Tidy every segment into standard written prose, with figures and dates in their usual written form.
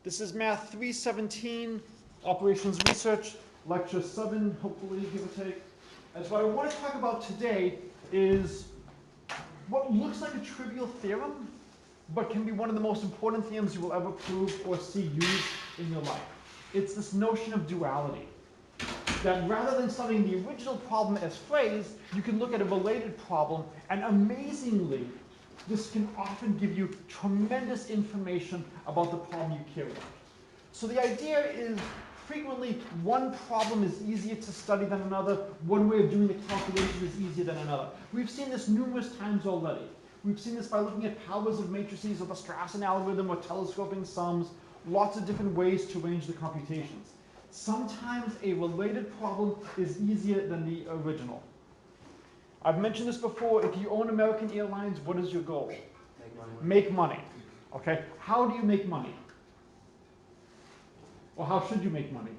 This is Math 317, Operations Research, Lecture 7, hopefully, give or take. And so what I want to talk about today is what looks like a trivial theorem, but can be one of the most important theorems you will ever prove or see used in your life. It's this notion of duality. That rather than studying the original problem as phrased, you can look at a related problem, and amazingly, this can often give you tremendous information about the problem you care about. So the idea is frequently one problem is easier to study than another, one way of doing the calculation is easier than another. We've seen this numerous times already. We've seen this by looking at powers of matrices or the Strassen algorithm or telescoping sums, lots of different ways to arrange the computations. Sometimes a related problem is easier than the original. I've mentioned this before. If you own American Airlines, what is your goal? Make money. Make money. Okay? How do you make money? Or how should you make money?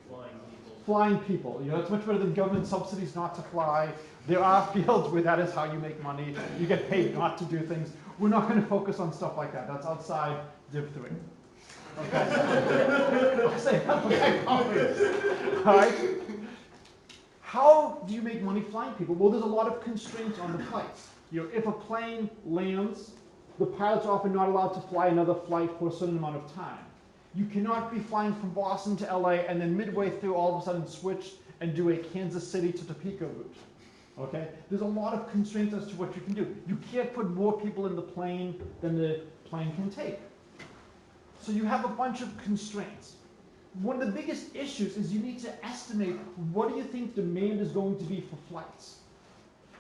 Flying people. Flying people. You know, it's much better than government subsidies not to fly. There are fields where that is how you make money. You get paid not to do things. We're not going to focus on stuff like that. That's outside Div 3. Okay? I'll say that for my colleagues. All right? How do you make money flying people? Well, there's a lot of constraints on the flights. You know, if a plane lands, the pilot's often not allowed to fly another flight for a certain amount of time. You cannot be flying from Boston to LA and then midway through all of a sudden switch and do a Kansas City to Topeka route. Okay? There's a lot of constraints as to what you can do. You can't put more people in the plane than the plane can take. So you have a bunch of constraints. One of the biggest issues is you need to estimate what do you think demand is going to be for flights.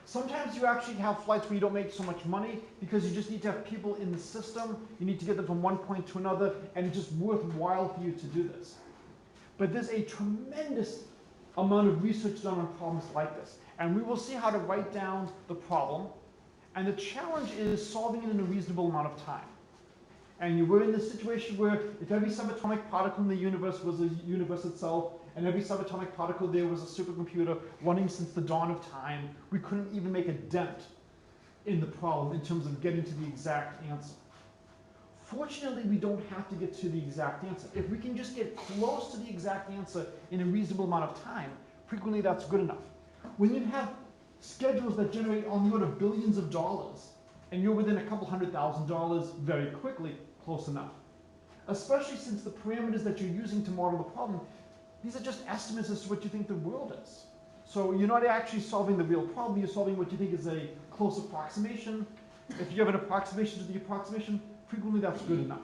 Sometimes you actually have flights where you don't make so much money because you just need to have people in the system. You need to get them from one point to another, and it's just worthwhile for you to do this. But there's a tremendous amount of research done on problems like this. And we will see how to write down the problem. And the challenge is solving it in a reasonable amount of time. And we're in this situation where if every subatomic particle in the universe was the universe itself, and every subatomic particle there was a supercomputer running since the dawn of time, we couldn't even make a dent in the problem in terms of getting to the exact answer. Fortunately, we don't have to get to the exact answer. If we can just get close to the exact answer in a reasonable amount of time, frequently that's good enough. When you have schedules that generate on the order of billions of dollars, and you're within a couple $100,000 very quickly, close enough. Especially since the parameters that you're using to model the problem, these are just estimates as to what you think the world is. So you're not actually solving the real problem, you're solving what you think is a close approximation. If you have an approximation to the approximation, frequently that's good enough.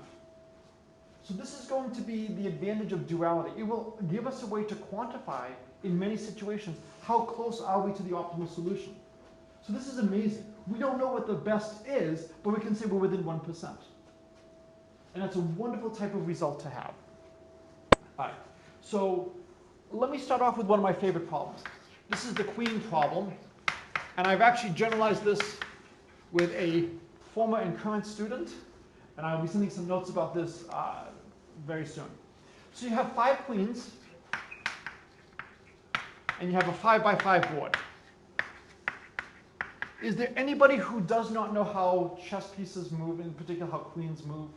So this is going to be the advantage of duality. It will give us a way to quantify, in many situations, how close are we to the optimal solution. So this is amazing. We don't know what the best is, but we can say we're within 1%. And that's a wonderful type of result to have. All right, so let me start off with one of my favorite problems. This is the queen problem, and I've actually generalized this with a former and current student, and I'll be sending some notes about this very soon. So you have 5 queens, and you have a 5x5 board. Is there anybody who does not know how chess pieces move, in particular how queens move?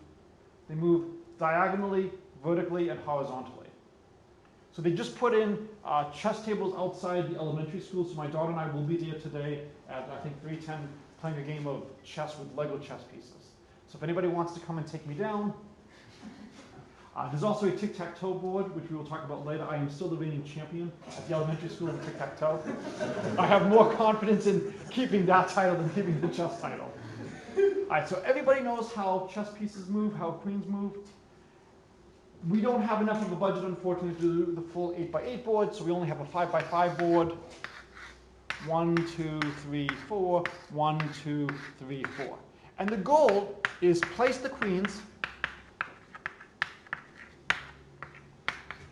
They move diagonally, vertically, and horizontally. So they just put in chess tables outside the elementary school, so my daughter and I will be there today at, I think, 3:10, playing a game of chess with Lego chess pieces. So if anybody wants to come and take me down. There's also a tic-tac-toe board, which we will talk about later. I am still the reigning champion at the elementary school of tic-tac-toe. I have more confidence in keeping that title than keeping the chess title. All right, so everybody knows how chess pieces move, how queens move. We don't have enough of a budget, unfortunately, to do the full 8x8 board, so we only have a 5x5 board. 1, 2, 3, 4, 1, 2, 3, 4. And the goal is place the queens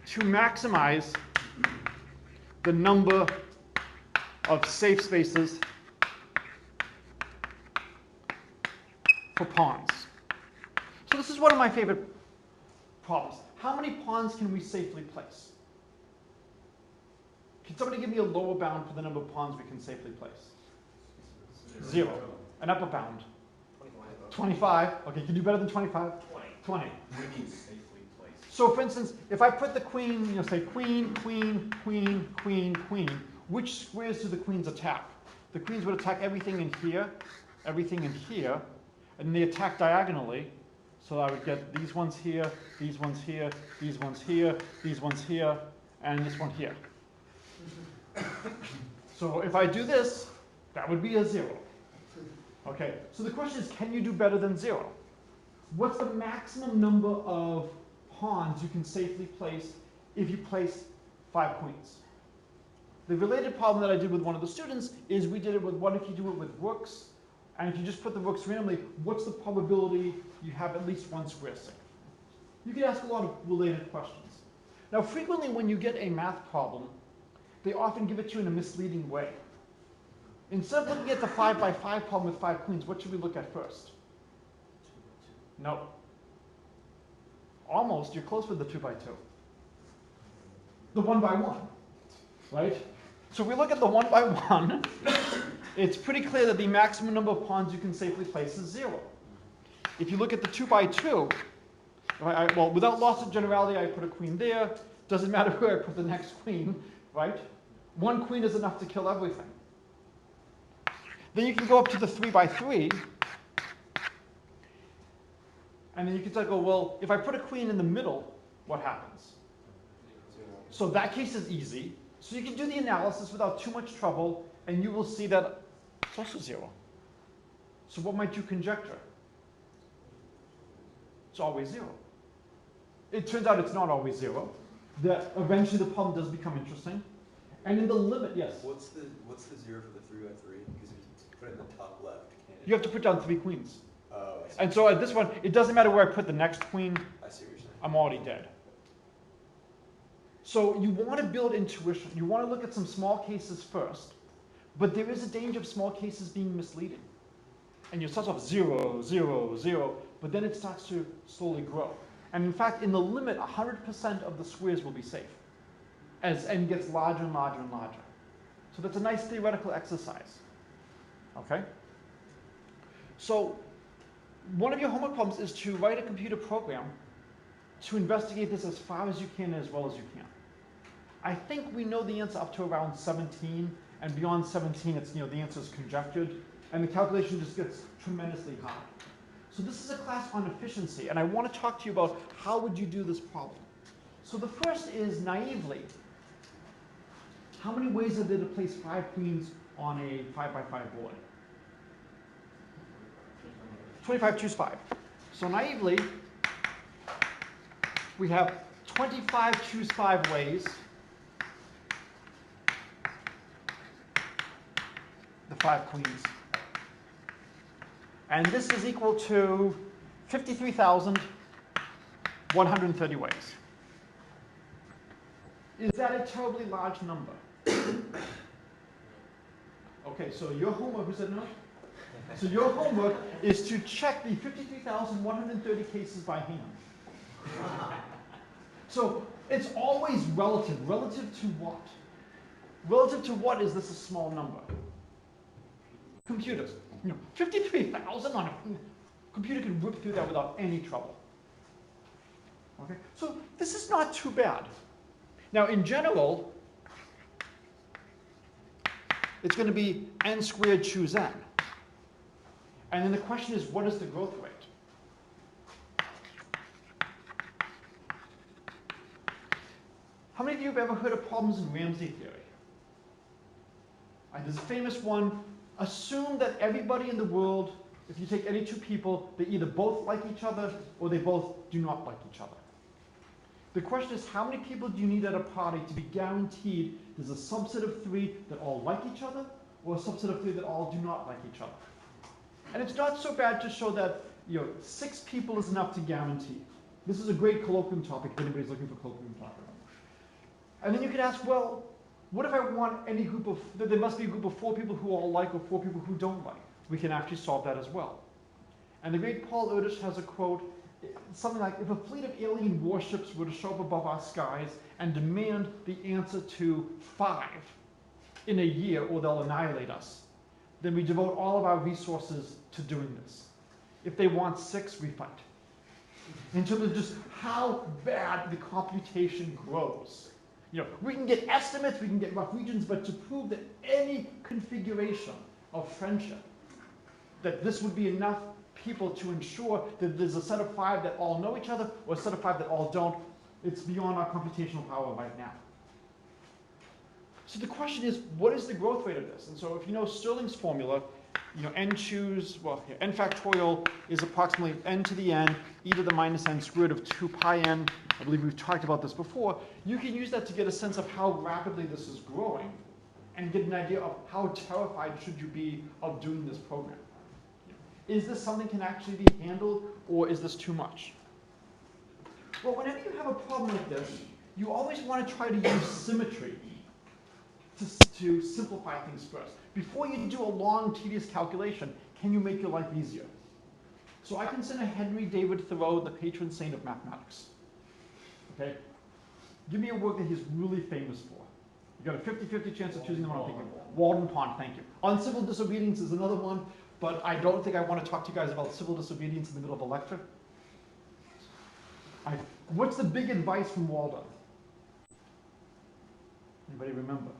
to maximize the number of safe spaces for pawns. So this is one of my favorite problems. How many pawns can we safely place? Can somebody give me a lower bound for the number of pawns we can safely place? 0. An upper bound? 25. Okay, can you do better than 25? 20. 20. We need safely placed. So for instance, if I put the queen, say queen, queen, queen, queen, queen, which squares do the queens attack? The queens would attack everything in here, and they attack diagonally. So I would get these ones here, these ones here, these ones here, these ones here, and this one here. So if I do this, that would be a 0. Okay, so the question is, can you do better than 0? What's the maximum number of pawns you can safely place if you place 5 queens? The related problem that I did with one of the students is we did it with, what if you do it with rooks? And if you just put the rooks randomly, what's the probability you have at least one square safe? You can ask a lot of related questions. Now, frequently when you get a math problem, they often give it to you in a misleading way. Instead of looking at the 5 by 5 problem with 5 queens, what should we look at first? No. Almost, you're close with the 2 by 2. The 1 by 1, right? So we look at the 1 by 1. It's pretty clear that the maximum number of pawns you can safely place is 0. If you look at the 2 by 2, well, without loss of generality, I put a queen there. Doesn't matter where I put the next queen, right? 1 queen is enough to kill everything. Then you can go up to the 3 by 3, and then you can say, oh, well, if I put a queen in the middle, what happens? So that case is easy. So you can do the analysis without too much trouble, and you will see that it's also 0. So what might you conjecture? It's always 0. It turns out it's not always 0. That eventually the problem does become interesting. And in the limit, yes? What's the 0 for the 3 by 3? Because if you put it in the top left, can't it? You have to put down 3 queens. Oh, I see. And so at this one, it doesn't matter where I put the next queen, I see what you're saying. I'm already dead. So you want to build intuition. You want to look at some small cases first, but there is a danger of small cases being misleading. And you start off 0, 0, 0, but then it starts to slowly grow. And in fact, in the limit, 100% of the squares will be safe as n gets larger and larger and larger. So that's a nice theoretical exercise. Okay? So one of your homework problems is to write a computer program to investigate this as far as you can and as well as you can. I think we know the answer up to around 17, and beyond 17, it's, the answer is conjectured, and the calculation just gets tremendously hard. So this is a class on efficiency, and I want to talk to you about how would you do this problem. So the first is naively, how many ways are there to place 5 queens on a 5 by 5 board? 25, choose 5. So naively, we have 25 choose 5 ways. The 5 queens. And this is equal to 53,130 ways. Is that a terribly large number? Okay, so your homework, who said no? So your homework is to check the 53,130 cases by hand. So it's always relative. Relative to what? Relative to what is this a small number? Computers. 53,000 on a computer can whip through that without any trouble. Okay, so this is not too bad. Now, in general, it's going to be n squared choose n. And then the question is, what is the growth rate? How many of you have ever heard of problems in Ramsey theory? There's a famous one. Assume that everybody in the world, if you take any 2 people, they either both like each other or they both do not like each other. The question is, how many people do you need at a party to be guaranteed there's a subset of 3 that all like each other or a subset of 3 that all do not like each other? And it's not so bad to show that 6 people is enough to guarantee. This is a great colloquium topic if anybody's looking for colloquium topic. And then you could ask, well, what if I want any group of, there must be a group of 4 people who all like or 4 people who don't like. We can actually solve that as well. And the great Paul Erdős has a quote, something like, if a fleet of alien warships were to show up above our skies and demand the answer to 5 in a year or they'll annihilate us, then we devote all of our resources to doing this. If they want 6, we fight. in terms of just how bad the computation grows. We can get estimates, we can get rough regions, but to prove that any configuration of friendship, that this would be enough people to ensure that there's a set of 5 that all know each other or a set of 5 that all don't, it's beyond our computational power right now. So the question is, what is the growth rate of this? And so if you know Stirling's formula, n choose, well, here, n factorial is approximately n to the n, e to the minus n squared of 2 pi n. I believe we've talked about this before. You can use that to get a sense of how rapidly this is growing and get an idea of how terrified should you be of doing this program. Is this something that can actually be handled, or is this too much? Well, whenever you have a problem like this, you always want to try to use symmetry to simplify things first. Before you do a long, tedious calculation, can you make your life easier? So I consider Henry David Thoreau the patron saint of mathematics. Okay? Give me a work that he's really famous for. You got a 50-50 chance of choosing the one I'm thinking of. Walden Pond, thank you. Uncivil disobedience is another one, but I don't think I want to talk to you guys about civil disobedience in the middle of a lecture. What's the big advice from Walden? Anybody remember?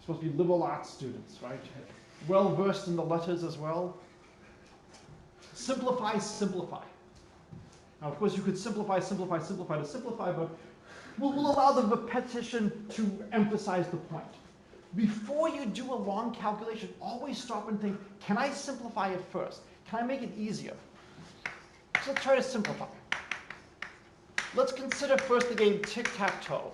Supposed to be liberal arts students, right? Well versed in the letters as well. Simplify, simplify. Now, of course, you could simplify to simplify, but we'll allow the repetition to emphasize the point. Before you do a long calculation, always stop and think, can I simplify it first? Can I make it easier? So let's try to simplify. Let's consider first the game tic-tac-toe.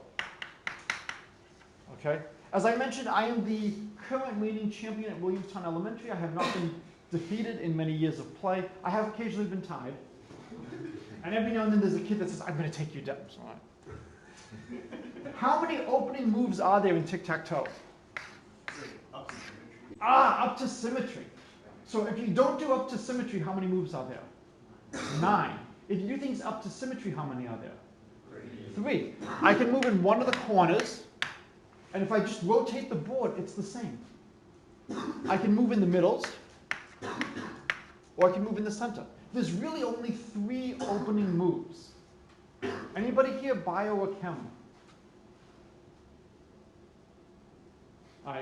Okay? As I mentioned, I am the current reigning champion at Williamstown Elementary. I have not been defeated in many years of play. I have occasionally been tied. And every now and then there's a kid that says, I'm going to take you down. So how many opening moves are there in tic-tac-toe? Up to symmetry. So if you don't do up to symmetry, how many moves are there? 9. If you do things up to symmetry, how many are there? 3. I can move in one of the corners, and if I just rotate the board, it's the same. I can move in the middles, or I can move in the center. There's really only 3 opening moves. Anybody here bio or chem?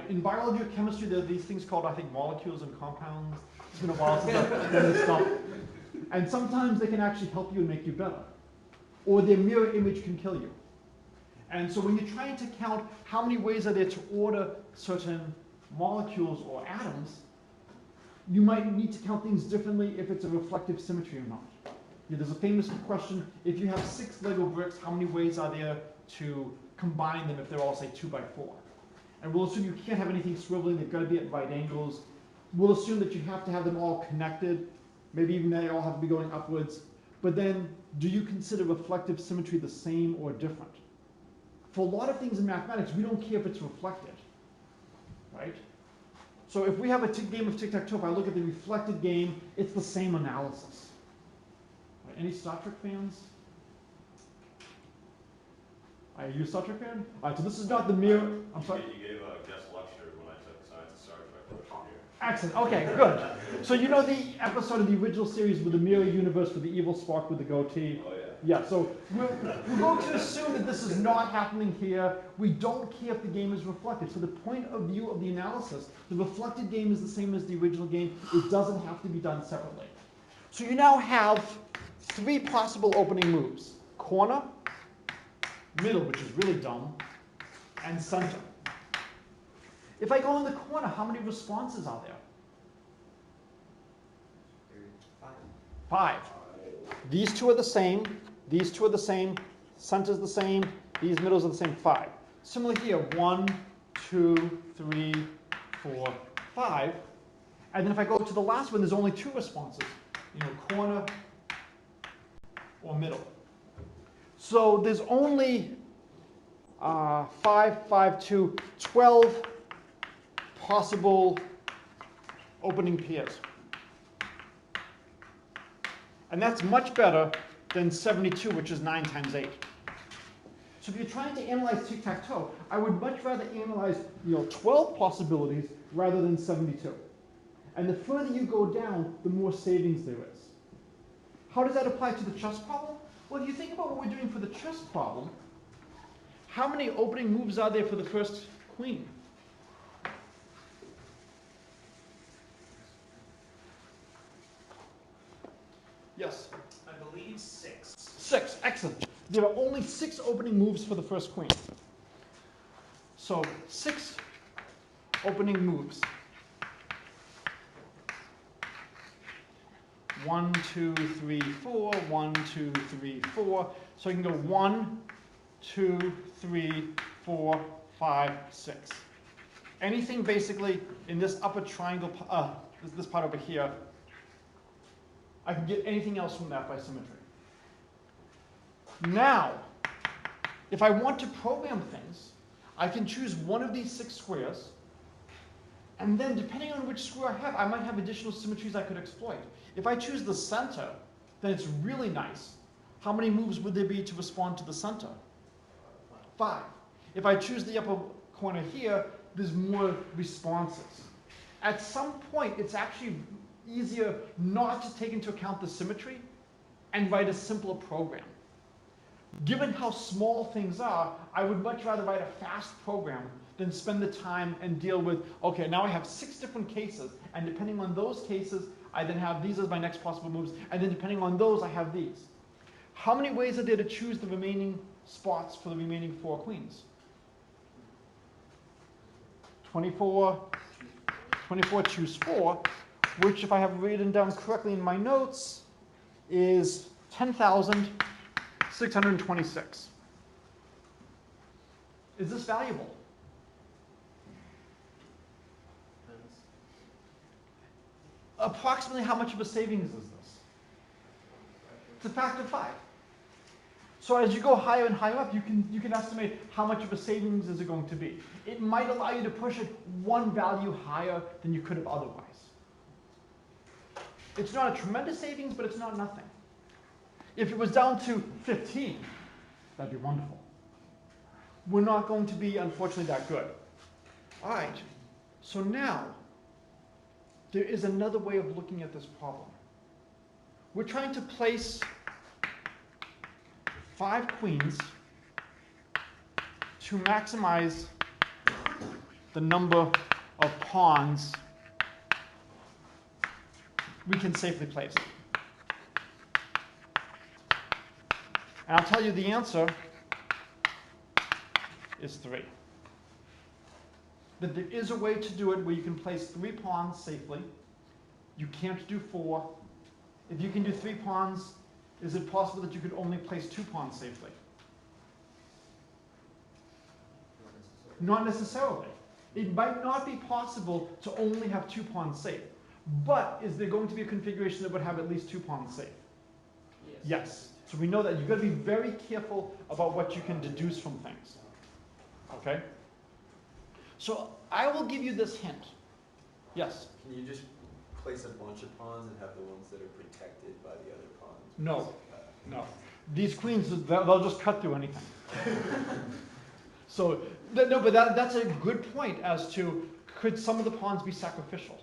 In biology or chemistry, there are these things called, I think, molecules and compounds. It's been a while since I've done this stuff. And sometimes they can actually help you and make you better. Or their mirror image can kill you. And so when you're trying to count how many ways are there to order certain molecules or atoms, you might need to count things differently if it's a reflective symmetry or not. There's a famous question, if you have 6 Lego bricks, how many ways are there to combine them if they're all, say, 2 by 4? And we'll assume you can't have anything swiveling, they've got to be at right angles. We'll assume that you have to have them all connected, maybe even they all have to be going upwards. But then, do you consider reflective symmetry the same or different? For a lot of things in mathematics, we don't care if it's reflected, right? So if we have a game of tic-tac-toe, if I look at the reflected game, it's the same analysis. Right, any Star Trek fans? Are you a Star Trek fan? All right, so this is not the mirror. I'm sorry. You gave a guest lecture when I took science and Star Trek lecture here. Excellent. Okay, good. So you know the episode of the original series with the mirror universe with the evil Spock with the goatee? Oh, yeah. Yeah, so we're going to assume that this is not happening here. We don't care if the game is reflected. So the point of view of the analysis, the reflected game is the same as the original game. It doesn't have to be done separately. So you now have 3 possible opening moves. Corner, middle, which is really dumb, and center. If I go in the corner, how many responses are there? 5. These 2 are the same. These 2 are the same. Center's the same. These middles are the same. 5. Similar here. 1, 2, 3, 4, 5. And then if I go to the last one, there's only 2 responses. Corner or middle. So there's only 5, 5, 2, 12 possible opening pairs. And that's much better than 72, which is 9 times 8. So if you're trying to analyze tic-tac-toe, I would much rather analyze 12 possibilities rather than 72. And the further you go down, the more savings there is. How does that apply to the chess problem? Well, if you think about what we're doing for the chess problem, how many opening moves are there for the first queen? Yes? I believe 6. 6, excellent. There are only 6 opening moves for the first queen. So 6 opening moves. 1, 2, 3, 4, 1, 2, 3, 4. So you can go 1, 2, 3, 4, 5, 6. Anything basically in this upper triangle, this part over here, I can get anything else from that by symmetry. Now, if I want to program things, I can choose one of these 6 squares, and then depending on which square I have, I might have additional symmetries I could exploit. If I choose the center, then it's really nice. How many moves would there be to respond to the center? 5. If I choose the upper corner here, there's more responses. At some point, it's actually easier not to take into account the symmetry and write a simpler program. Given how small things are, I would much rather write a fast program than spend the time and deal with, okay, now I have 6 different cases, and depending on those cases, I then have these as my next possible moves, and then depending on those, I have these. How many ways are there to choose the remaining spots for the remaining 4 queens? 24, choose 4, which if I have written down correctly in my notes, is 10,626. Is this valuable? Approximately how much of a savings is this? It's a factor of 5. So as you go higher and higher up, you can estimate how much of a savings is it going to be. It might allow you to push it one value higher than you could have otherwise. It's not a tremendous savings, but it's not nothing. If it was down to 15, that'd be wonderful. We're not going to be, unfortunately, that good. All right, so now, there is another way of looking at this problem. We're trying to place 5 queens to maximize the number of pawns we can safely place. And I'll tell you the answer is 3. That there is a way to do it where you can place 3 pawns safely. You can't do 4. If you can do 3 pawns, is it possible that you could only place 2 pawns safely? Not necessarily. It might not be possible to only have 2 pawns safe. But is there going to be a configuration that would have at least 2 pawns safe? Yes. So we know that you've got to be very careful about what you can deduce from things. Okay? So I will give you this hint. Yes? Can you just place a bunch of pawns and have the ones that are protected by the other pawns? No. No. These queens, they'll just cut through anything. So, no, but that's a good point as to, could some of the pawns be sacrificial?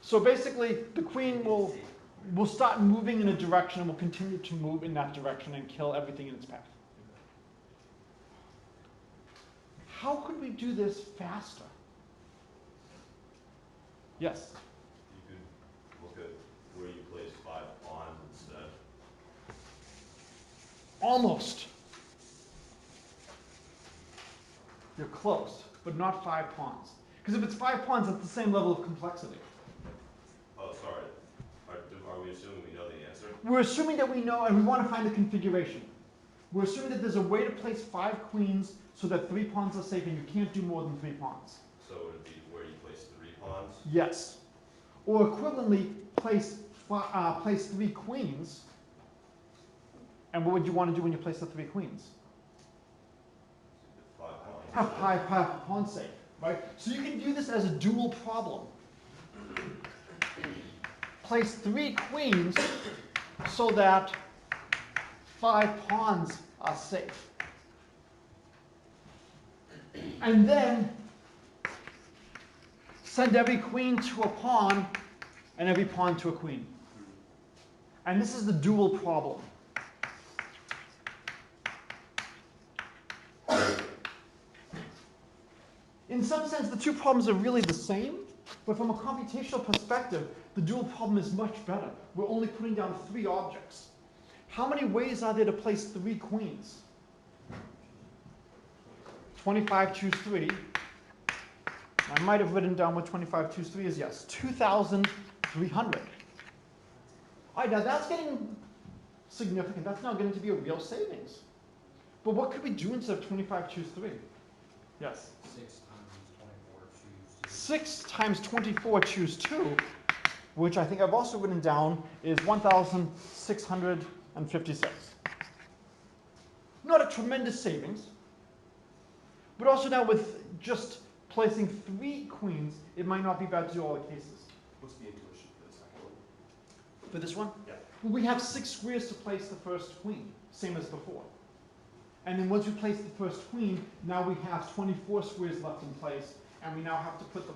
So basically, the queen will start moving in a direction and will continue to move in that direction and kill everything in its path. How could we do this faster? Yes? You could look at where you place 5 pawns instead. Almost. You're close, but not 5 pawns. Because if it's 5 pawns, it's the same level of complexity. Oh, sorry. Are we assuming we know the answer? We're assuming that we know, and we want to find the configuration. We're assuming that there's a way to place 5 queens so that 3 pawns are safe, and you can't do more than 3 pawns. So it would be where you place 3 pawns? Yes. Or equivalently, place 3 queens. And what would you want to do when you place the 3 queens? 5 pawns. Have 5 pawns safe, right? So you can view this as a dual problem. Place 3 queens so that 5 pawns are safe. And then send every queen to a pawn and every pawn to a queen. And this is the dual problem. In some sense, the two problems are really the same, but from a computational perspective, the dual problem is much better. We're only putting down 3 objects. How many ways are there to place 3 queens? 25 choose 3. I might have written down what 25 choose 3 is. Yes, 2,300. All right, now that's getting significant. That's now getting to be a real savings. But what could we do instead of 25 choose 3? Yes? 6 times 24 choose 2, which I think I've also written down is 1,656. Not a tremendous savings, but also now with just placing 3 queens, it might not be bad to do all the cases. What's the intuition for the second one? For this one? Yeah. Well, we have 6 squares to place the first queen, same as before. And then once we place the first queen, now we have 24 squares left in place, and we now have to put the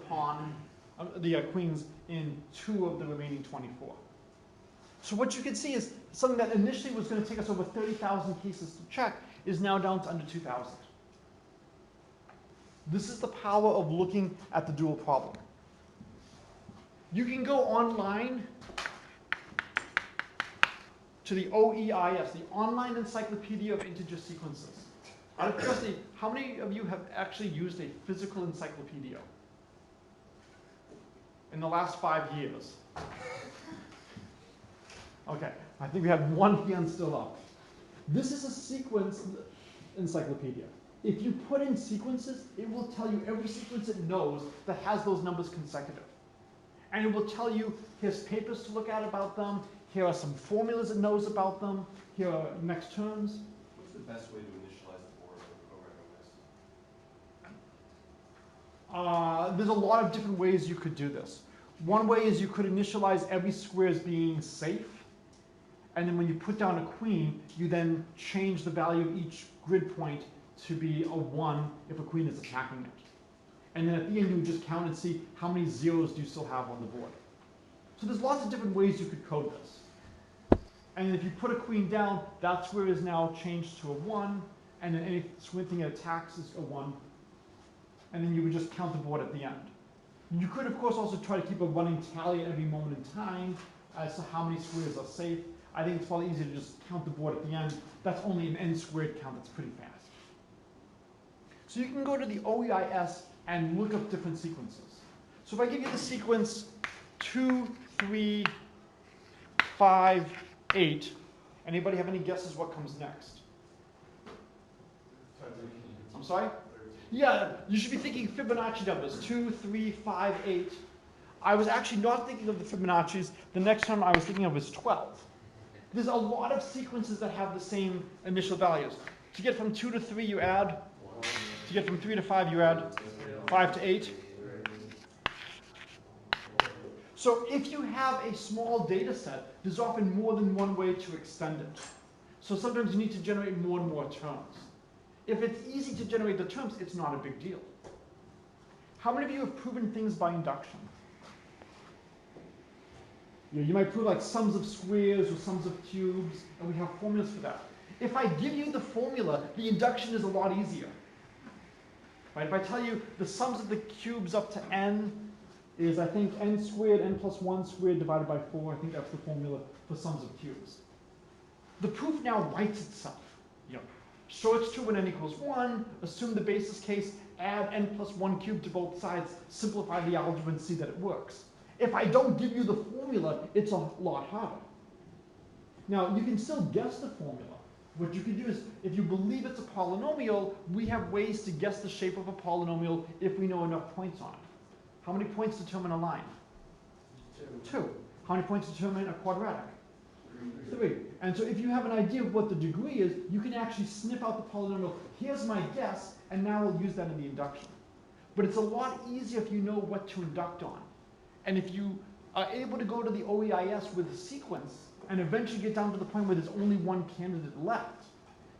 queens in 2 of the remaining 24. So what you can see is something that initially was going to take us over 30,000 cases to check is now down to under 2,000. This is the power of looking at the dual problem. You can go online to the OEIS, the Online Encyclopedia of Integer Sequences. Out of curiosity, how many of you have actually used a physical encyclopedia in the last 5 years? Okay, I think we have 1 hand still up. This is a sequence encyclopedia. If you put in sequences, it will tell you every sequence it knows that has those numbers consecutive. And it will tell you, here's papers to look at about them, here are some formulas it knows about them, here are next terms. What's the best way to initialize the board when programming this? There's a lot of different ways you could do this. One way is you could initialize every square as being safe, and then when you put down a queen, you then change the value of each grid point to be a 1 if a queen is attacking it. And then at the end, you would just count and see how many zeros do you still have on the board. So there's lots of different ways you could code this. And if you put a queen down, that square is now changed to a 1, and then any thing it attacks is a 1. And then you would just count the board at the end. You could, of course, also try to keep a running tally at every moment in time as to how many squares are safe. I think it's probably easier to just count the board at the end. That's only an n squared count. That's pretty fast. So you can go to the OEIS and look up different sequences. So if I give you the sequence 2, 3, 5, 8, anybody have any guesses what comes next? I'm sorry? Yeah, you should be thinking Fibonacci numbers, 2, 3, 5, 8. I was actually not thinking of the Fibonacci's. The next time I was thinking of was 12. There's a lot of sequences that have the same initial values. To get from 2 to 3, you add. To get from 3 to 5, you add 5 to 8. So if you have a small data set, there's often more than one way to extend it. So sometimes you need to generate more and more terms. If it's easy to generate the terms, it's not a big deal. How many of you have proven things by induction? You might prove like sums of squares or sums of cubes, and we have formulas for that. If I give you the formula, the induction is a lot easier. Right? If I tell you the sums of the cubes up to n is, I think, n squared, n plus 1 squared divided by 4. I think that's the formula for sums of cubes. The proof now writes itself. Show it's true when n equals 1, assume the basis case, add n plus 1 cubed to both sides, simplify the algebra and see that it works. If I don't give you the formula, it's a lot harder. Now, you can still guess the formula. What you can do is, if you believe it's a polynomial, we have ways to guess the shape of a polynomial if we know enough points on it. How many points determine a line? 2. How many points determine a quadratic? 3. And so if you have an idea of what the degree is, you can actually snip out the polynomial. Here's my guess, and now we'll use that in the induction. But it's a lot easier if you know what to induct on. And if you are able to go to the OEIS with a sequence and eventually get down to the point where there's only one candidate left,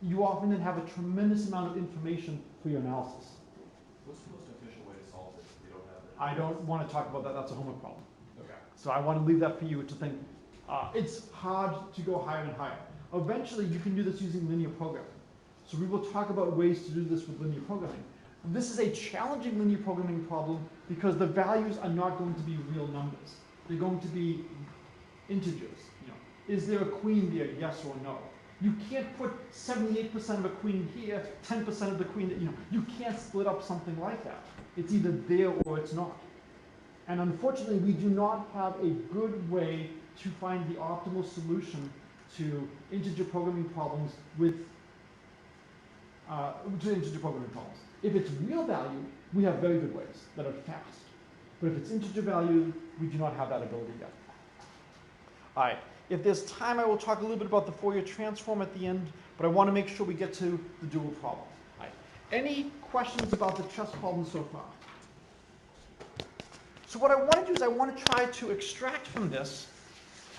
you often then have a tremendous amount of information for your analysis. What's the most efficient way to solve this if we don't have it? I don't want to talk about that. That's a homework problem. Okay. So I want to leave that for you to think It's hard to go higher and higher. Eventually, you can do this using linear programming. So we will talk about ways to do this with linear programming. This is a challenging linear programming problem because the values are not going to be real numbers. They're going to be integers. Is there a queen there, yes or no? You can't put 78% of a queen here, 10% of the queen, you can't split up something like that. It's either there or it's not. And unfortunately, we do not have a good way to find the optimal solution to integer programming problems If it's real value, we have very good ways that are fast. But if it's integer value, we do not have that ability yet. All right. If there's time, I will talk a little bit about the Fourier transform at the end, but I want to make sure we get to the dual problem. All right. Any questions about the chess problem so far? So what I want to do is I want to try to extract from this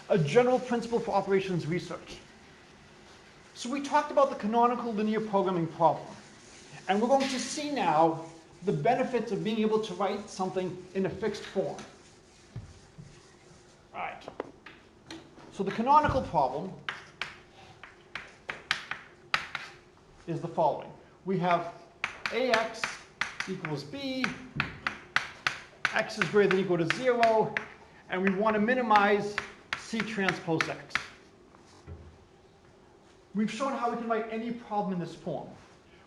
a general principle for operations research. So we talked about the canonical linear programming problem. And we're going to see now the benefits of being able to write something in a fixed form. All right. So the canonical problem is the following. We have ax equals b, x is greater than or equal to 0, and we want to minimize C transpose x. We've shown how we can write any problem in this form.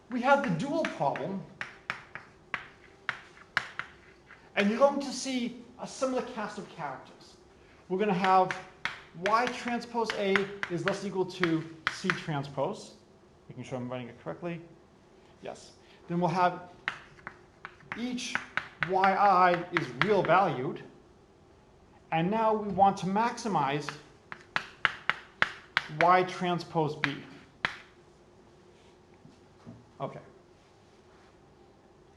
We have the dual problem, and you're going to see a similar cast of characters. We're going to have y transpose A is less than or equal to C transpose, making sure I'm writing it correctly. Yes. Then we'll have each yi is real valued, and now we want to maximize y transpose B. Okay.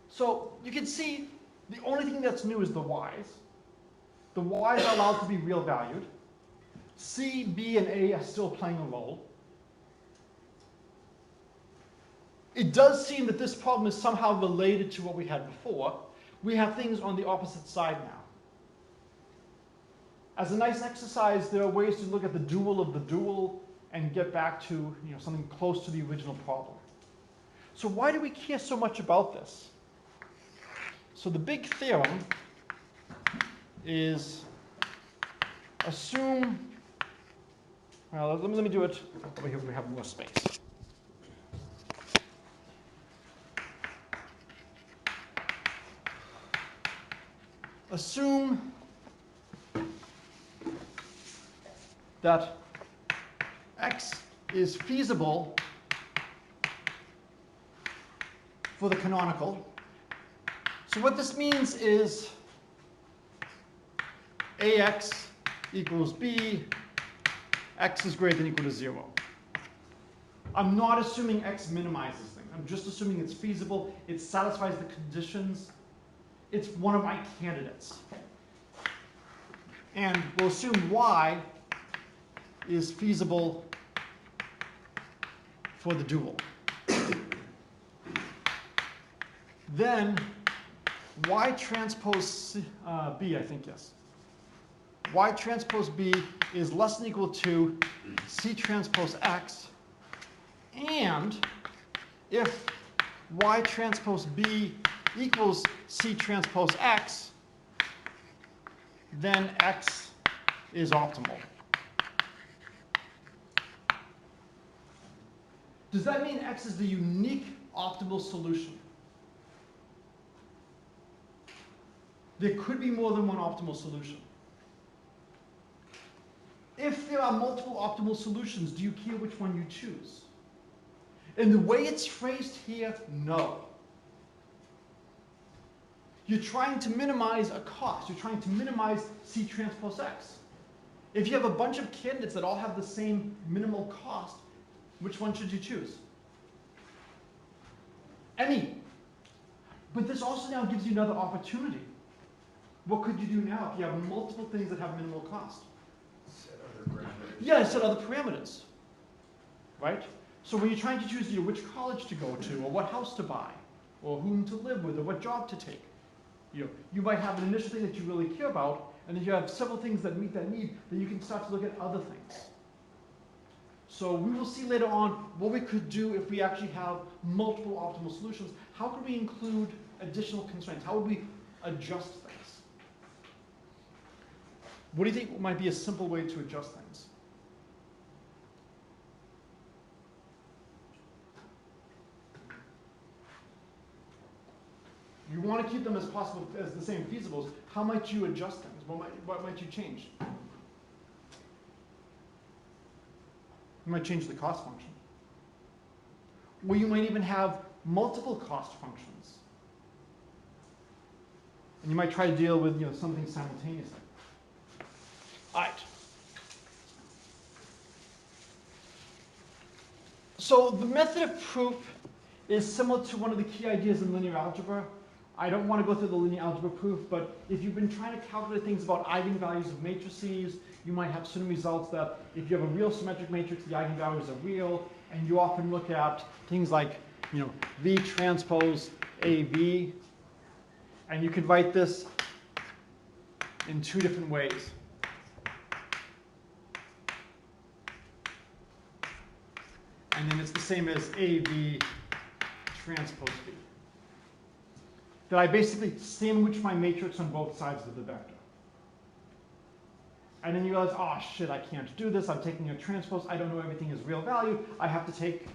So you can see the only thing that's new is the y's. The y's are allowed to be real valued. C, B, and A are still playing a role. It does seem that this problem is somehow related to what we had before. We have things on the opposite side now. As a nice exercise, there are ways to look at the dual of the dual and get back to something close to the original problem. So why do we care so much about this? So the big theorem is assume, well, let me do it over here, we have more space. Assume that x is feasible for the canonical. So what this means is ax equals b, x is greater than or equal to 0. I'm not assuming x minimizes things. I'm just assuming it's feasible, it satisfies the conditions, it's one of my candidates. And we'll assume y is feasible for the dual. Then y transpose b, I think, yes. Y transpose b is less than or equal to C transpose x. And if y transpose b equals C transpose x, then x is optimal. Does that mean x is the unique optimal solution? There could be more than one optimal solution. If there are multiple optimal solutions, do you care which one you choose? In the way it's phrased here, no. You're trying to minimize a cost. You're trying to minimize C transpose x. If you have a bunch of candidates that all have the same minimal cost, which one should you choose? Any. But this also now gives you another opportunity. What could you do now if you have multiple things that have minimal cost? Set other parameters. Yeah, set other parameters. Right? So when you're trying to choose which college to go to, or what house to buy, or whom to live with, or what job to take, you might have an initial thing that you really care about, And if you have several things that meet that need, then you can start to look at other things. So we will see later on what we could do if we actually have multiple optimal solutions. How could we include additional constraints? How would we adjust things? What do you think might be a simple way to adjust things? You want to keep them as possible as the same feasibles. How might you adjust things? What might you change? You might change the cost function. Or you might even have multiple cost functions. And you might try to deal with something simultaneously. All right. So the method of proof is similar to one of the key ideas in linear algebra. I don't want to go through the linear algebra proof, but if you've been trying to calculate things about eigenvalues of matrices, you might have certain results that if you have a real symmetric matrix, the eigenvalues are real, and you often look at things like, V transpose AV, and you could write this in two different ways. And then it's the same as AV transpose V. That I basically sandwich my matrix on both sides of the vector. And then you realize, oh shit, I can't do this. I'm taking a transpose. I don't know everything is real value. I have to take,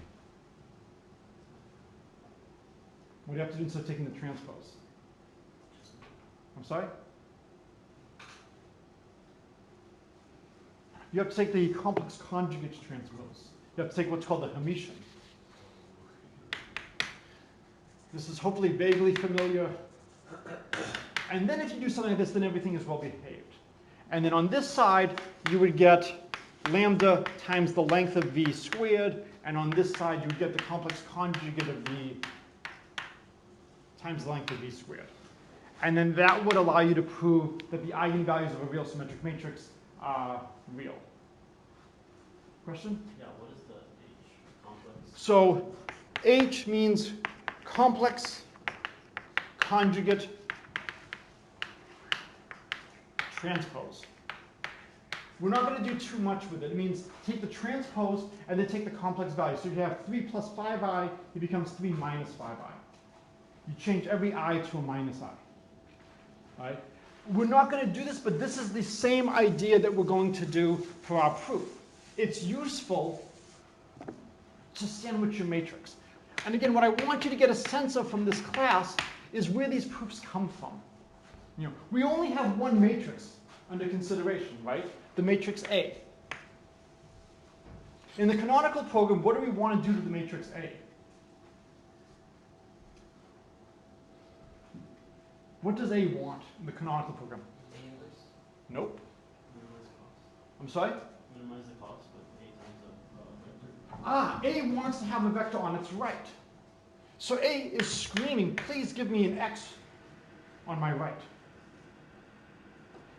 what do you have to do instead of taking the transpose? I'm sorry? You have to take the complex conjugate transpose. You have to take what's called the Hermitian. This is hopefully vaguely familiar. And then if you do something like this, then everything is well behaved. And then on this side, you would get lambda times the length of V squared. And on this side, you would get the complex conjugate of V times the length of V squared. And then that would allow you to prove that the eigenvalues of a real symmetric matrix are real. Question? Yeah, what is the H complex? So H means complex conjugate transpose. We're not going to do too much with it. It means take the transpose and then take the complex value. So if you have 3 plus 5i, it becomes 3 minus 5i. You change every I to a minus I. Right? We're not going to do this, but this is the same idea that we're going to do for our proof. It's useful to sandwich your matrix. And again, what I want you to get a sense of from this class is where these proofs come from. We only have one matrix under consideration, right? The matrix A. In the canonical program, what do we want to do to the matrix A? What does A want in the canonical program? Nope. Minimize cost. I'm sorry? Minimize the cost with A times a vector. Ah, A wants to have a vector on its right. So A is screaming, please give me an X on my right.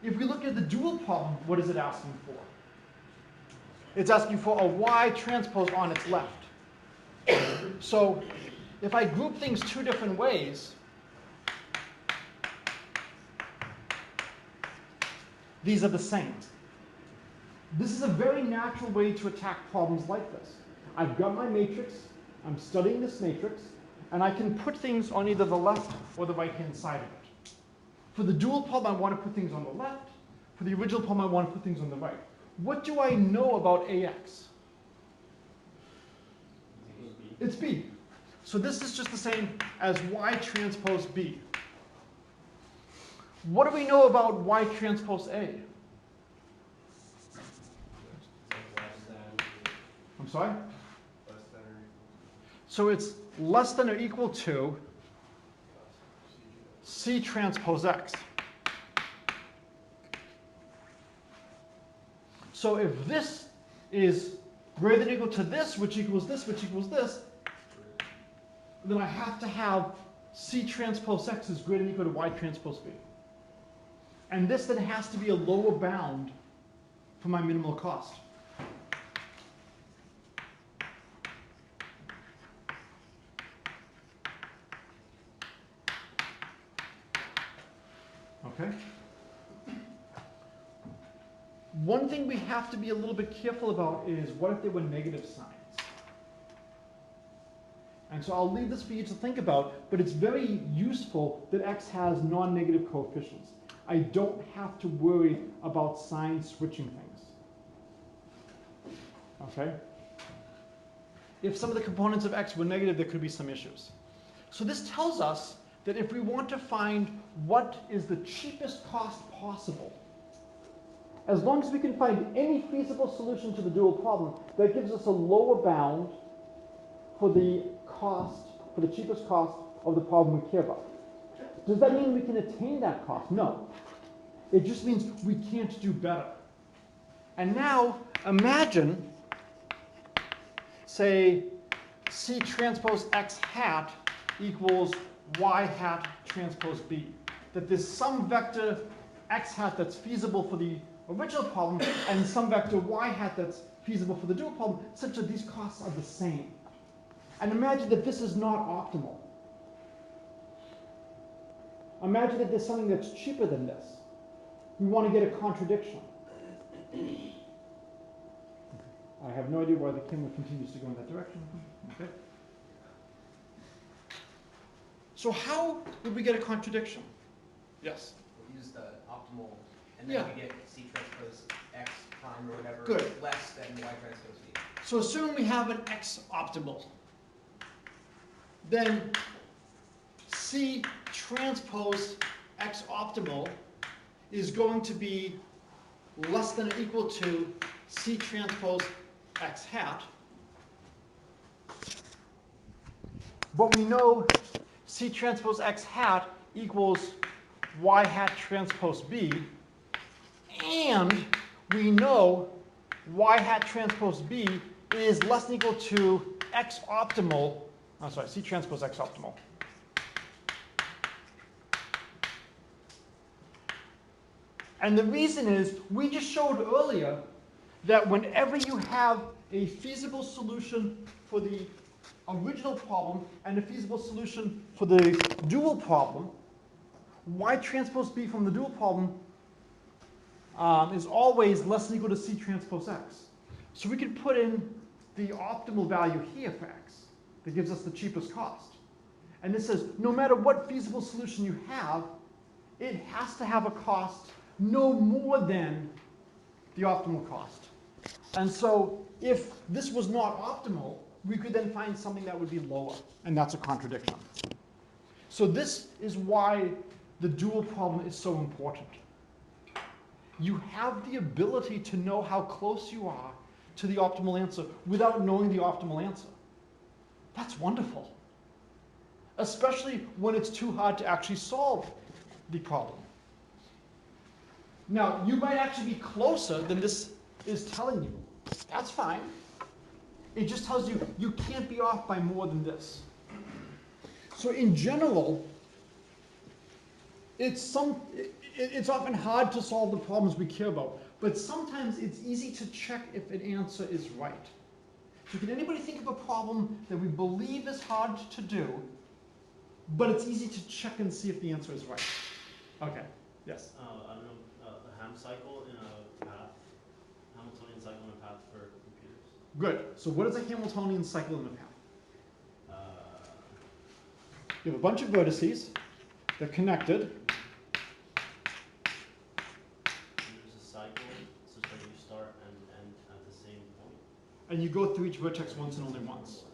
If we look at the dual problem, what is it asking for? It's asking for a Y transpose on its left. So if I group things two different ways, these are the same. This is a very natural way to attack problems like this. I've got my matrix, I'm studying this matrix, and I can put things on either the left or the right-hand side of it. For the dual problem, I want to put things on the left. For the original problem, I want to put things on the right. What do I know about AX? It's B. So this is just the same as Y transpose B. What do we know about Y transpose A? I'm sorry? So it's less than or equal to C transpose X. So if this is greater than or equal to this, which equals this, which equals this, then I have to have C transpose X is greater than or equal to Y transpose B. And this then has to be a lower bound for my minimal cost. Okay? One thing we have to be a little bit careful about is what if there were negative signs? And so I'll leave this for you to think about, but it's very useful that x has non-negative coefficients. I don't have to worry about sign switching things. Okay? If some of the components of x were negative, there could be some issues. So this tells us that if we want to find what is the cheapest cost possible, as long as we can find any feasible solution to the dual problem, that gives us a lower bound for the cost, for the cheapest cost of the problem we care about. Does that mean we can attain that cost? No. It just means we can't do better. And now imagine, say, C transpose x hat equals y hat transpose b. That there's some vector x hat that's feasible for the original problem and some vector y hat that's feasible for the dual problem, such that these costs are the same. And imagine that this is not optimal. Imagine that there's something that's cheaper than this. We want to get a contradiction. I have no idea why the camera continues to go in that direction. Okay. So how would we get a contradiction? Yes? We'll use the optimal, and then we get C transpose x prime or whatever Good. less than y transpose b. So assume we have an x optimal. Then C transpose x optimal is going to be less than or equal to C transpose x hat. But we know C transpose x hat equals y hat transpose b, and we know y hat transpose b is less than or equal to x optimal, C transpose x optimal. And the reason is, we just showed earlier that whenever you have a feasible solution for the original problem and a feasible solution for the dual problem, y transpose b from the dual problem is always less than or equal to C transpose x. So we can put in the optimal value here for x that gives us the cheapest cost. And this says no matter what feasible solution you have, it has to have a cost no more than the optimal cost. And so if this was not optimal, we could then find something that would be lower, and that's a contradiction. So this is why the dual problem is so important. You have the ability to know how close you are to the optimal answer without knowing the optimal answer. That's wonderful. Especially when it's too hard to actually solve the problem. Now, you might actually be closer than this is telling you. That's fine. It just tells you you can't be off by more than this. So in general, it's often hard to solve the problems we care about, but sometimes it's easy to check if an answer is right. So can anybody think of a problem that we believe is hard to do, but it's easy to check and see if the answer is right? Okay, yes? I don't know, the Ham cycle in a path, Hamiltonian cycle in a path for computers. Good. So what is a Hamiltonian cycle in a path? You have a bunch of vertices. They're connected. There's a cycle such that you start and end at the same point. And you go through each vertex once and only once.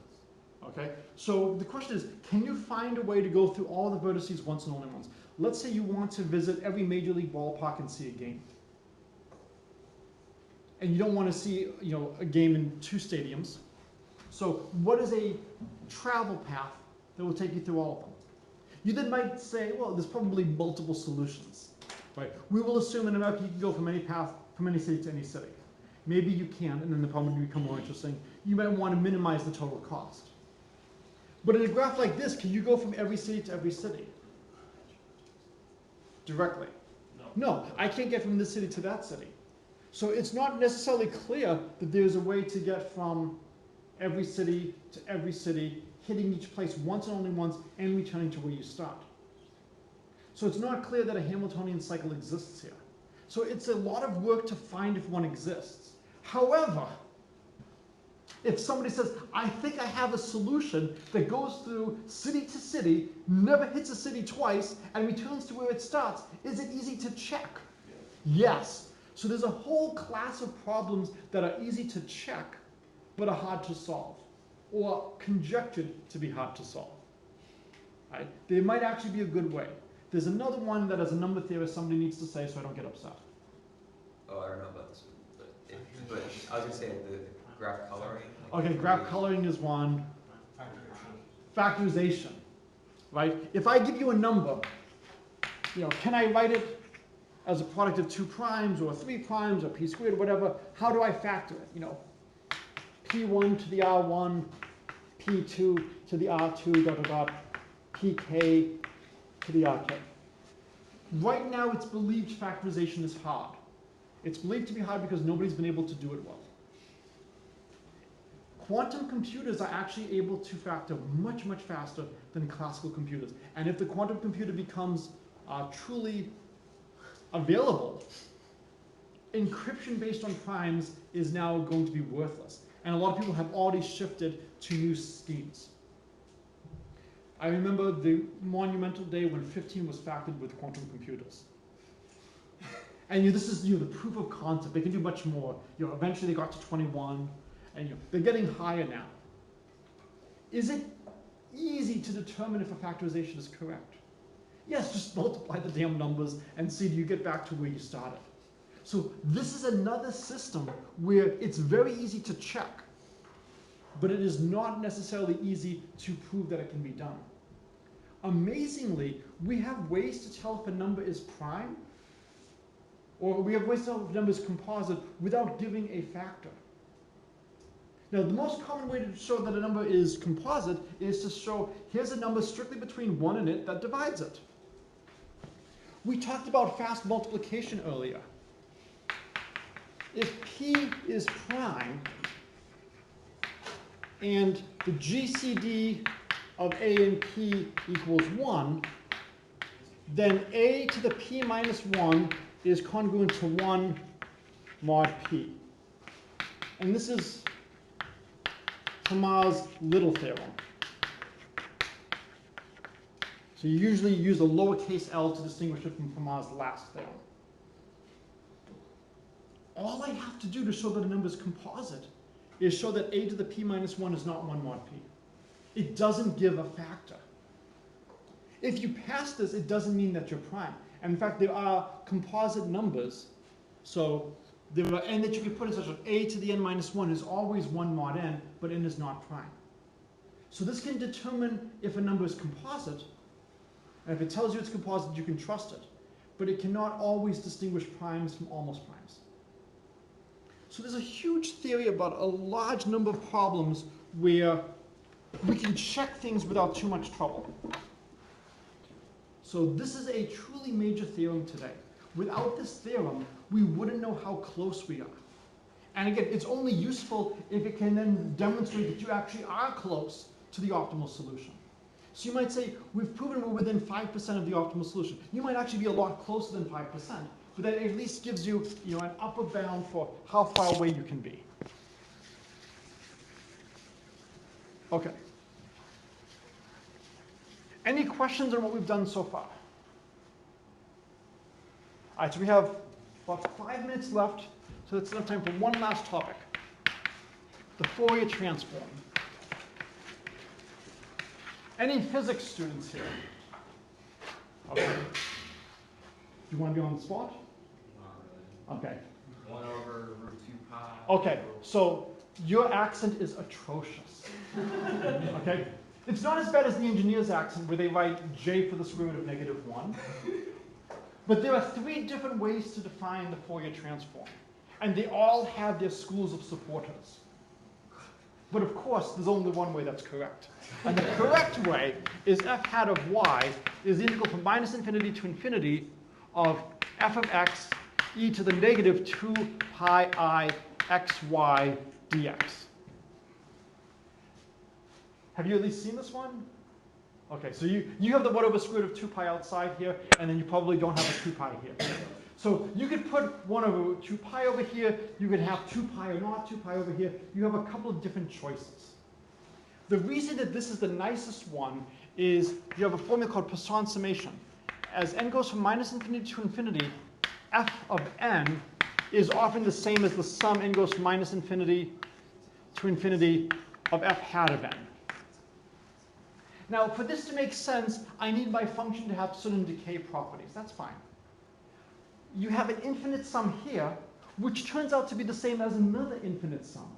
Okay? So the question is, can you find a way to go through all the vertices once and only once? Let's say you want to visit every major league ballpark and see a game. And you don't want to see, a game in 2 stadiums. So what is a travel path that will take you through all of them? You then might say, well, there's probably multiple solutions, right? We will assume in America you can go from any path, from any city to any city. Maybe you can, and then the problem will become more interesting. You might want to minimize the total cost. But in a graph like this, can you go from every city to every city? Directly? No, I can't get from this city to that city. So it's not necessarily clear that there's a way to get from every city to every city, hitting each place once and only once, and returning to where you start. So it's not clear that a Hamiltonian cycle exists here. So it's a lot of work to find if one exists. However, if somebody says, I think I have a solution that goes through city to city, never hits a city twice, and returns to where it starts, is it easy to check? Yes. So there's a whole class of problems that are easy to check, but are hard to solve, or conjectured to be hard to solve. Right? There might actually be a good way. There's another one that as a number theorist somebody needs to say so I don't get upset. Oh, I don't know about this one, but I was gonna say the graph coloring. Okay, graph coloring is one. Factorization, right? If I give you a number, can I write it as a product of 2 primes or 3 primes or p squared or whatever? How do I factor it? P1 to the R1, P2 to the R2, dot, dot, dot, PK to the RK. Right now, it's believed factorization is hard. It's believed to be hard because nobody's been able to do it well. Quantum computers are actually able to factor much, much faster than classical computers. And if the quantum computer becomes truly available, encryption based on primes is now going to be worthless. And a lot of people have already shifted to new schemes. I remember the monumental day when 15 was factored with quantum computers. And this is the proof of concept. They can do much more. Eventually they got to 21. And they're getting higher now. Is it easy to determine if a factorization is correct? Yes, just multiply the damn numbers and see do you get back to where you started. So this is another system where it's very easy to check, but it is not necessarily easy to prove that it can be done. Amazingly, we have ways to tell if a number is prime, or we have ways to tell if a number is composite without giving a factor. Now, the most common way to show that a number is composite is to show, here's a number strictly between 1 and it that divides it. We talked about fast multiplication earlier. If P is prime, and the GCD of A and P equals 1, then A to the P minus 1 is congruent to 1 mod P. And this is Fermat's little theorem. So you usually use a lowercase l to distinguish it from Fermat's last theorem. All I have to do to show that a number is composite is show that a to the p minus 1 is not 1 mod p. It doesn't give a factor. If you pass this, it doesn't mean that you're prime. And in fact, there are composite numbers. So there are n that you can put in such that a to the n minus 1 is always 1 mod n, but n is not prime. So this can determine if a number is composite. And if it tells you it's composite, you can trust it. But it cannot always distinguish primes from almost primes. So there's a huge theory about a large number of problems where we can check things without too much trouble. So this is a truly major theorem today. Without this theorem, we wouldn't know how close we are. And again, it's only useful if it can then demonstrate that you actually are close to the optimal solution. So you might say, we've proven we're within 5% of the optimal solution. You might actually be a lot closer than 5%, but that at least gives you, an upper bound for how far away you can be. Okay. Any questions on what we've done so far? All right, so we have about 5 minutes left, so that's enough time for one last topic. The Fourier transform. Any physics students here? Okay. Do you want to be on the spot? Not really. Okay. 1 over root 2 pi. Okay, so your accent is atrocious. Okay? It's not as bad as the engineer's accent where they write j for the square root of -1. But there are 3 different ways to define the Fourier transform. And they all have their schools of supporters. But of course, there's only one way that's correct. And the correct way is f hat of y is the integral from -infinity to infinity of f of x e to the negative 2 pi I xy dx. Have you at least seen this one? Okay, so you have the 1 over square root of 2 pi outside here, and then you probably don't have a 2 pi here. So you could put 1 over 2 pi over here, you could have 2 pi or not 2 pi over here. You have a couple of different choices. The reason that this is the nicest one is you have a formula called Poisson summation. As n goes from -infinity to infinity, f of n is often the same as the sum n goes from -infinity to infinity of f hat of n. Now, for this to make sense, I need my function to have certain decay properties. That's fine. You have an infinite sum here, which turns out to be the same as another infinite sum.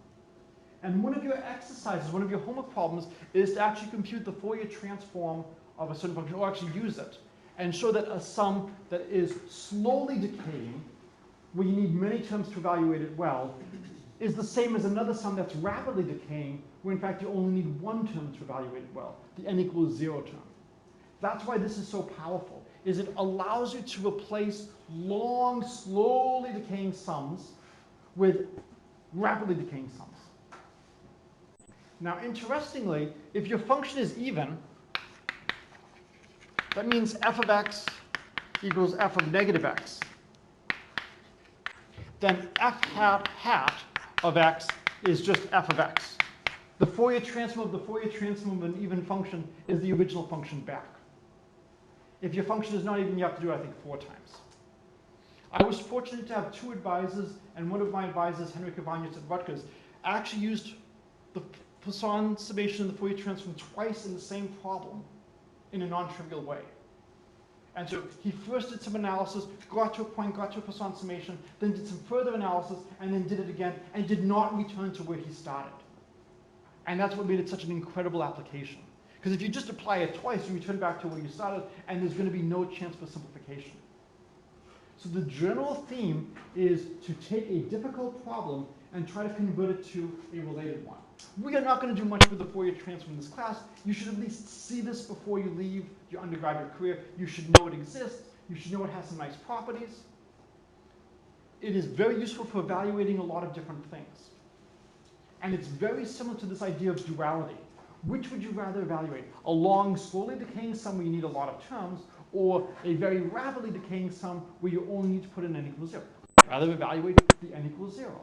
And one of your exercises, one of your homework problems, is to actually compute the Fourier transform of a certain function, or actually use it, and show that a sum that is slowly decaying, where you need many terms to evaluate it well, is the same as another sum that's rapidly decaying, where in fact you only need one term to evaluate it well, the n equals 0 term. That's why this is so powerful, is it allows you to replace long, slowly decaying sums with rapidly decaying sums. Now, interestingly, if your function is even, that means f of x equals f of negative x. Then f hat of x is just f of x. The Fourier transform of the Fourier transform of an even function is the original function back. If your function is not even, you have to do it, I think, 4 times. I was fortunate to have 2 advisors, and one of my advisors, Henrik Evanius at Rutgers, actually used the Poisson summation and the Fourier transform twice in the same problem in a non-trivial way. And so he first did some analysis, got to a point, got to a Poisson summation, then did some further analysis, and then did it again, and did not return to where he started. And that's what made it such an incredible application. Because if you just apply it twice, you return back to where you started, and there's going to be no chance for simplification. So the general theme is to take a difficult problem and try to convert it to a related one. We are not going to do much with the Fourier transform in this class. You should at least see this before you leave your undergraduate career. You should know it exists. You should know it has some nice properties. It is very useful for evaluating a lot of different things. And it's very similar to this idea of duality. Which would you rather evaluate? A long, slowly decaying sum where you need a lot of terms, or a very rapidly decaying sum where you only need to put in n equals 0? I'd rather evaluate the n equals 0.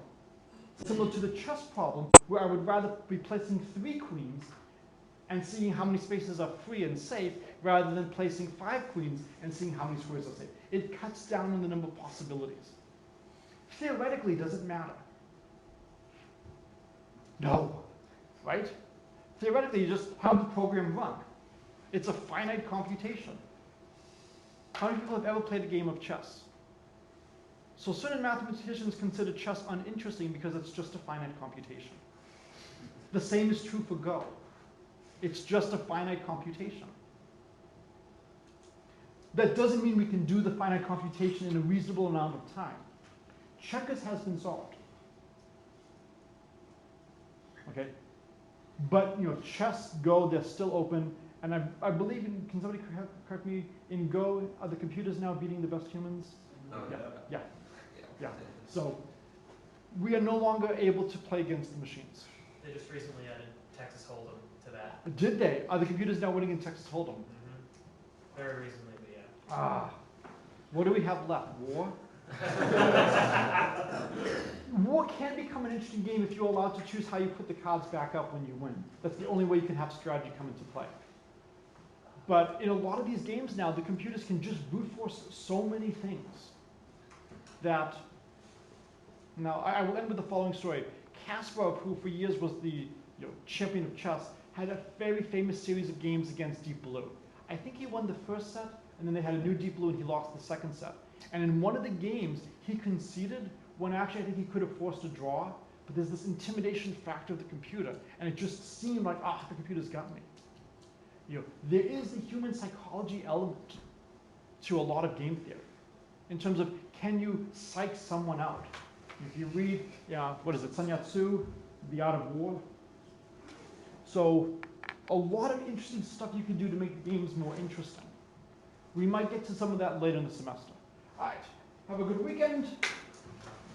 Similar to the chess problem, where I would rather be placing 3 queens and seeing how many spaces are free and safe, rather than placing 5 queens and seeing how many squares are safe. It cuts down on the number of possibilities. Theoretically, does it matter? No, right? Theoretically, you just have the program run. It's a finite computation. How many people have ever played a game of chess? So certain mathematicians consider chess uninteresting because it's just a finite computation. The same is true for Go. It's just a finite computation. That doesn't mean we can do the finite computation in a reasonable amount of time. Checkers has been solved. Okay? But chess, Go, they're still open. And I believe, can somebody correct me, in Go, are the computers now beating the best humans? Oh, Yeah. So we are no longer able to play against the machines. They just recently added Texas Hold'em to that. Did they? Are the computers now winning in Texas Hold'em? Mm-hmm. Very recently, but yeah. Ah. What do we have left? War? War can become an interesting game if you're allowed to choose how you put the cards back up when you win. That's the only way you can have strategy come into play. But in a lot of these games now, the computers can just brute force so many things that, now I will end with the following story. Kasparov, who for years was the champion of chess, had a very famous series of games against Deep Blue. I think he won the first set, and then they had a new Deep Blue and he lost the second set. And in one of the games, he conceded when actually I think he could have forced a draw, but there's this intimidation factor of the computer, and it just seemed like, the computer's got me. There is the human psychology element to a lot of game theory, in terms of can you psych someone out? If you read, Sun Yat-sen, The Art of War. So a lot of interesting stuff you can do to make games more interesting. We might get to some of that later in the semester. All right, have a good weekend.